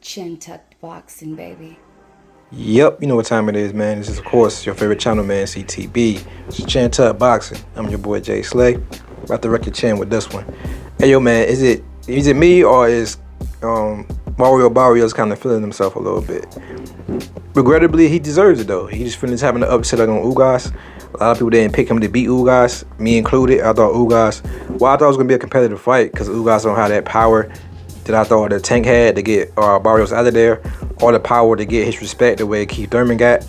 Chin tucked boxing, baby. Yep, you know what time it is, man. This is, of course, your favorite channel, man, CTB. It's Chin Tuck Boxing. I'm your boy, Jay Slay. About to wreck your chin with this one. Hey, yo, man, is it me or is Mario Barrios kind of feeling himself a little bit? Regrettably, he deserves it, though. He just finished having an upset on Ugas. A lot of people didn't pick him to beat Ugas, me included. I thought it was going to be a competitive fight because Ugas don't have that power that I thought the Tank had to get Barrios out of there, or the power to get his respect the way Keith Thurman got.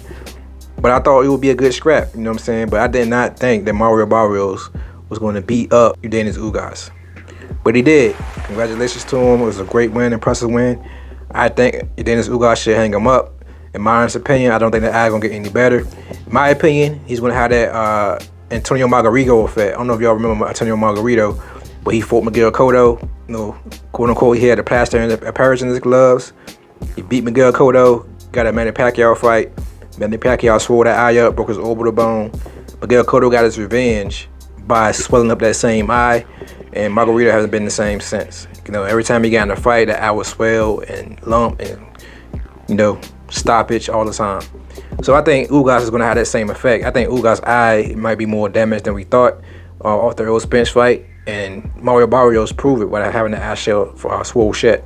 But I thought it would be a good scrap, you know what I'm saying? But I did not think that Mario Barrios was going to beat up Udenis Ugas. But he did. Congratulations to him. It was a great win, impressive win. I think Udenis Ugas should hang him up. In my honest opinion, I don't think the eye gonna get any better. In my opinion, he's gonna have that Antonio Margarito effect. I don't know if y'all remember Antonio Margarito, but he fought Miguel Cotto. You know, quote unquote, he had a plaster and a parage in his gloves. He beat Miguel Cotto, got a Manny Pacquiao fight. Manny Pacquiao swore that eye up, broke his orbital bone. Miguel Cotto got his revenge by swelling up that same eye, and Margarito hasn't been the same since. You know, every time he got in a fight, the eye would swell and lump and, you know, stoppage all the time. So I think Ugas is going to have that same effect. I think Ugas' eye might be more damaged than we thought off the Earl Spence fight, and Mario Barrios proved it by having the eye shell for swole shut.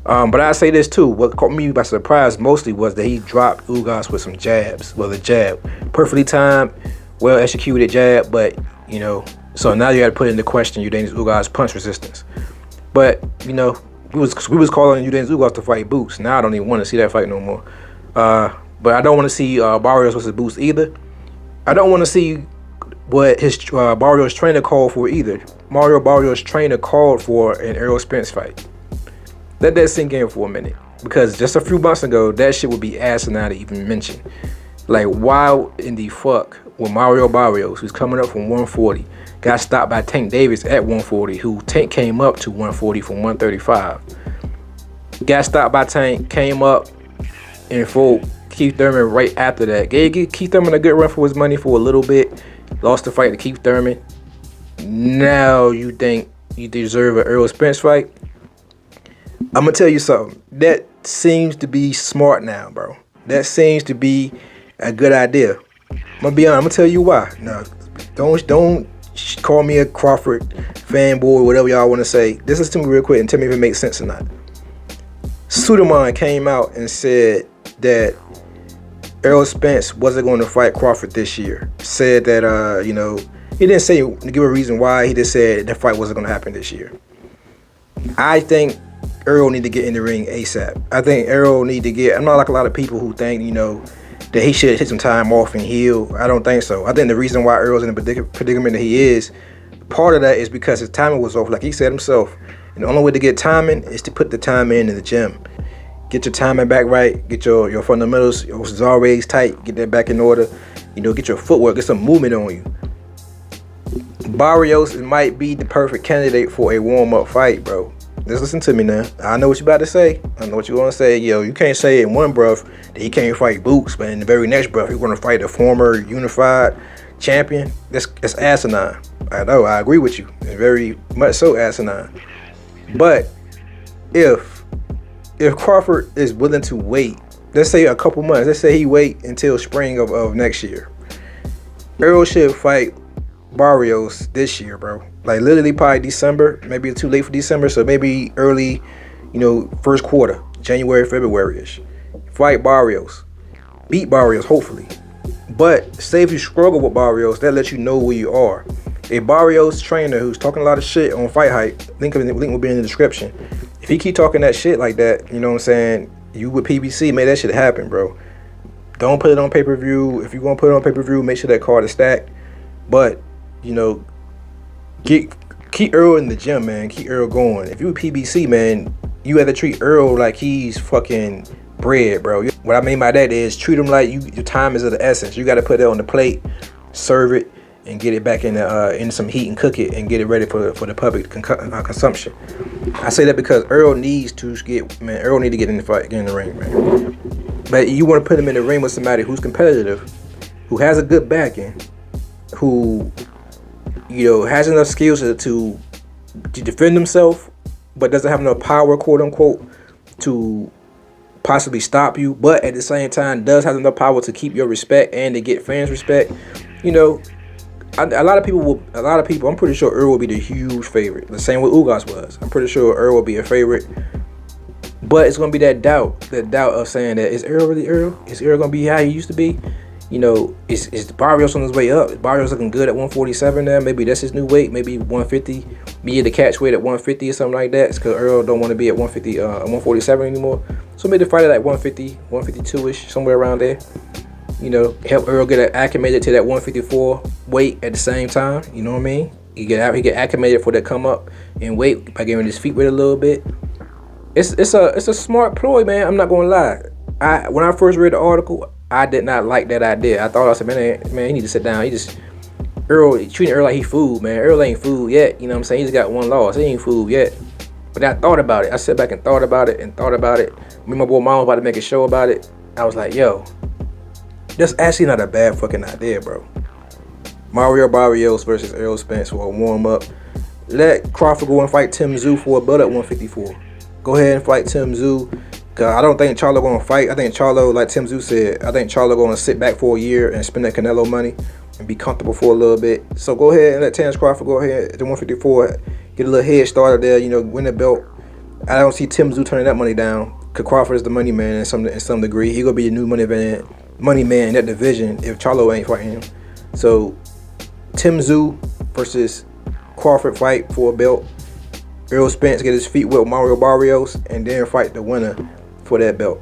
But I say this too, what caught me by surprise mostly was that he dropped Ugas with some jabs. Well, the jab, perfectly timed, well executed jab, but, you know, so now you got to put into question Udenis Ugas' punch resistance. But, you know, we was calling Udenis Ugas to fight Boots. Now I don't even want to see that fight no more. But I don't want to see Barrios versus Boots either. I don't want to see what his Barrios trainer called for either. Mario Barrios' trainer called for an Errol Spence fight. Let that sink in for a minute, because just a few months ago, that shit would be asinine to even mention. Like, why in the fuck would Mario Barrios, who's coming up from 140, got stopped by Tank Davis at 140, who Tank came up to 140 from 135. Got stopped by Tank, came up and fought Keith Thurman right after that. Gave Keith Thurman a good run for his money for a little bit. Lost the fight to Keith Thurman. Now you think you deserve an Errol Spence fight? I'm going to tell you something. That seems to be smart now, bro. That seems to be a good idea. I'm going to be honest. I'm going to tell you why. No, don't call me a Crawford fanboy, whatever y'all want to say. Listen to me real quick and tell me if it makes sense or not. Suleiman came out and said that Errol Spence wasn't going to fight Crawford this year. Said that, you know, he didn't say to give a reason why. He just said the fight wasn't going to happen this year. I think Errol need to get in the ring ASAP. I think Errol need to get, I'm not like a lot of people who think, you know, that he should take some time off and heal. I don't think so. I think the reason why Errol's in the predicament that he is, part of that is because his timing was off, like he said himself. And the only way to get timing is to put the time in the gym. Get your timing back right. Get your fundamentals, your always tight. Get that back in order. You know, get your footwork. Get some movement on you. Barrios might be the perfect candidate for a warm-up fight, bro. Just listen to me now. I know what you about to say. I know what you want to say. Yo, you can't say in one breath that he can't fight Boots, but in the very next breath, he's going to fight a former unified champion. That's asinine. I know. I agree with you. It's very much so asinine. But if Crawford is willing to wait, let's say a couple months, let's say he wait until spring of next year, Errol should fight Barrios this year, bro. Like literally probably December, maybe it's too late for December, so maybe early, you know, first quarter, January, February-ish. Fight Barrios. Beat Barrios, hopefully. But say if you struggle with Barrios, that lets you know where you are. A Barrios trainer who's talking a lot of shit on Fight Hype, link will be in the description. If he keep talking that shit like that, you know what I'm saying, you with PBC, make that shit happen, bro. Don't put it on pay-per-view. If you're going to put it on pay-per-view, make sure that card is stacked. But, you know, keep Earl in the gym, man. Keep Earl going. If you with PBC, man, you have to treat Earl like he's fucking bread, bro. What I mean by that is treat him like your time is of the essence. You got to put it on the plate, serve it, and get it back in some heat and cook it and get it ready for the public consumption. I say that because Earl needs to get in the fight, get in the ring, man. But you want to put him in the ring with somebody who's competitive, who has a good backing, who, you know, has enough skills to defend himself, but doesn't have enough power, quote unquote, to possibly stop you, but at the same time does have enough power to keep your respect and to get fans respect. You know, a lot of people, I'm pretty sure Earl will be the huge favorite. The same way Ugas was. I'm pretty sure Earl will be a favorite. But it's gonna be that doubt of saying that, is Earl really Earl? Is Earl gonna be how he used to be? You know, is Barrios on his way up? Is Barrios looking good at 147 now? Maybe that's his new weight. Maybe 150. Be the catch weight at 150 or something like that. It's because Earl don't want to be at 150, 147 anymore. So maybe fight at like 150, 152ish, somewhere around there. You know, help Earl get acclimated to that 154 weight at the same time. You know what I mean? He get acclimated for that come up in weight by giving his feet weight a little bit. It's a smart ploy, man. I'm not gonna lie. When I first read the article, I did not like that idea. I said, man, he need to sit down. Treating Earl like he food, man. Earl ain't food yet. You know what I'm saying? He just got one loss. He ain't food yet. But I thought about it. I sat back and thought about it. Me and my boy Mom was about to make a show about it. I was like, yo, that's actually not a bad fucking idea, bro. Mario Barrios versus Errol Spence for a warm up. Let Crawford go and fight Tim Tszyu for a belt at 154. Go ahead and fight Tim Tszyu. Cause I don't think Charlo gonna fight. I think Charlo, like Tim Tszyu said, I think Charlo gonna sit back for a year and spend that Canelo money and be comfortable for a little bit. So go ahead and let Terence Crawford go ahead at the 154, get a little head started there. You know, win the belt. I don't see Tim Tszyu turning that money down. Cause Crawford is the money man in some degree. He gonna be the new money man in that division if Charlo ain't fighting him. So Tim Tszyu versus Crawford fight for a belt. Errol Spence get his feet wet with Mario Barrios and then fight the winner for that belt.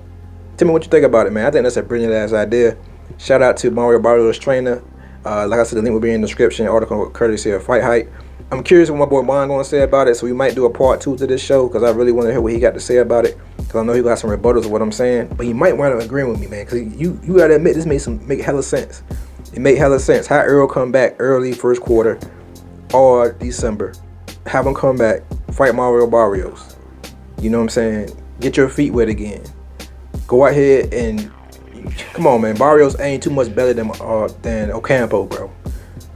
Tell me what you think about it, man. I think that's a brilliant ass idea. Shout out to Mario Barrios' trainer. Like I said, the link will be in the description. Article courtesy of Fight Hype. I'm curious what my boy Juan gonna say about it, so we might do a part 2 to this show because I really want to hear what he got to say about it. Because I know he got some rebuttals of what I'm saying, but he might wind up agreeing with me, man. Because you gotta admit this make hella sense. It made hella sense. How Earl come back early first quarter or December, have him come back, fight Mario Barrios. You know what I'm saying? Get your feet wet again. Go out here and come on, man. Barrios ain't too much better than Ocampo, bro.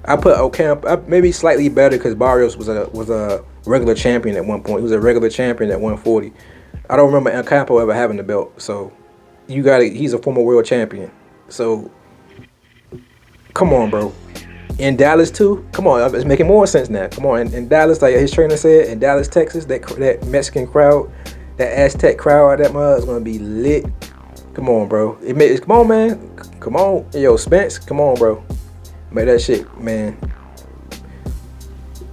I put Ocampo maybe slightly better because Barrios was a regular champion at one point. He was a regular champion at 140. I don't remember Ocampo ever having the belt. So he's a former world champion. So come on, bro. In Dallas too, come on, it's making more sense now. Come on, in Dallas, like his trainer said, in Dallas, Texas, that Mexican crowd, that Aztec crowd out that mud is gonna be lit. Come on, bro. Come on, man. Come on, yo, Spence. Come on, bro. Make that shit, man.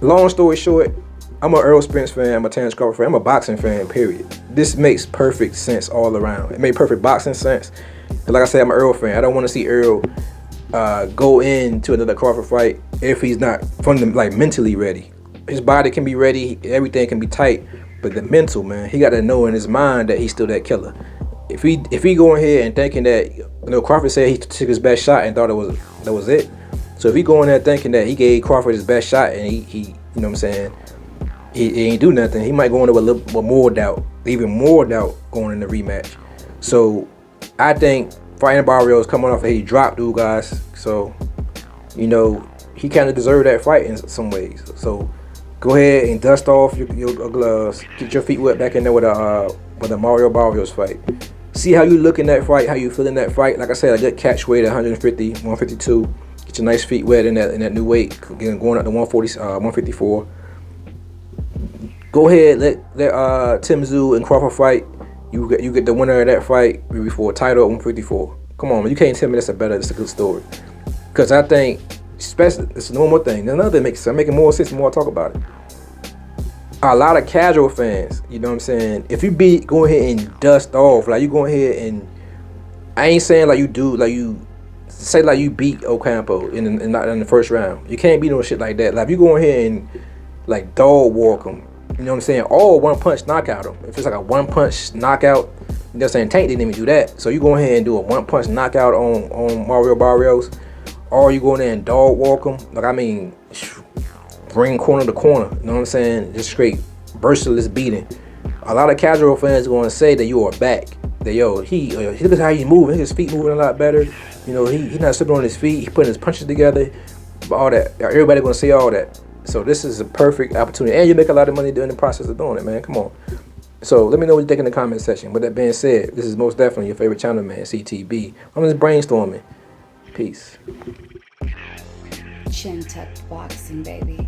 Long story short, I'm a Errol Spence fan. I'm a Terence Crawford fan. I'm a boxing fan. Period. This makes perfect sense all around. It made perfect boxing sense. Like I said, I'm an Earl fan. I don't want to see Earl go into another Crawford fight if he's not mentally ready. His body can be ready, everything can be tight, but the mental, man, he got to know in his mind that he's still that killer. If he going here and thinking that, you know, Crawford said he took his best shot and thought that was it. So if he going there thinking that he gave Crawford his best shot and he you know what I'm saying, he ain't do nothing, he might go into a little bit more doubt, even more doubt going in the rematch. So I think fighting Barrios coming off he dropped dude, guys. So, you know, he kind of deserved that fight in some ways. So go ahead and dust off your gloves, get your feet wet back in there with a Mario Barrios fight. See how you look in that fight, how you feel in that fight. Like I said, a good catch weight at 150, 152. Get your nice feet wet in that new weight, going up to 140, 154. Go ahead, let Tim Tszyu and Crawford fight. You get the winner of that fight before a title at 154. Come on, man. You can't tell me that's a good story. Because I think, especially, it's a normal thing. Another thing makes sense, making more sense the more I talk about it. A lot of casual fans, you know what I'm saying? If you go ahead and dust off, like you go ahead and, I ain't saying like you do, like you say like you beat Ocampo in the first round. You can't beat no shit like that. Like if you go ahead and like dog walk him, you know what I'm saying? Or one punch knockout him. If it's like a one punch knockout, you know what I'm saying? Tank didn't even do that. So you go ahead and do a one punch knockout on Mario Barrios, or you go in there and dog walk him. Like I mean, bring corner to corner. You know what I'm saying? Just straight merciless beating. A lot of casual fans are going to say that you are back. That yo, he look at how he's moving. His feet moving a lot better. You know, he's not slipping on his feet. He's putting his punches together. All that. Everybody going to say all that. So this is a perfect opportunity, and you make a lot of money during the process of doing it, man. Come on. So let me know what you think in the comment section. With that being said, this is most definitely your favorite channel, man, CTB. I'm just brainstorming. Peace. Chin tucked boxing, baby.